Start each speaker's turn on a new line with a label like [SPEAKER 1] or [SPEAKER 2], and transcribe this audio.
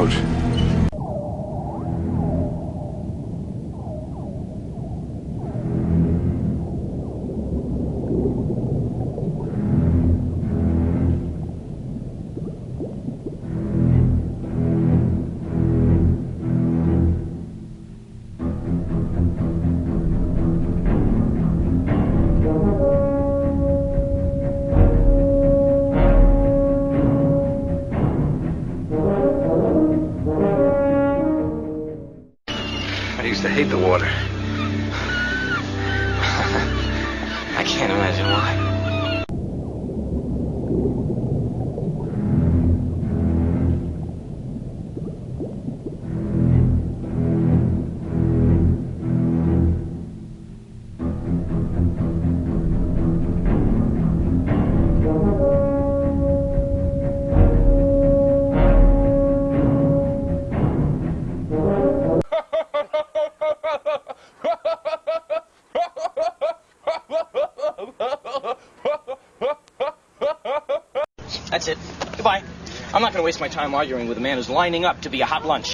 [SPEAKER 1] remote.
[SPEAKER 2] I used to hate the water. I can't imagine why.
[SPEAKER 3] That's it. Goodbye. I'm not going to waste my time arguing with a man who's lining up to be a hot lunch.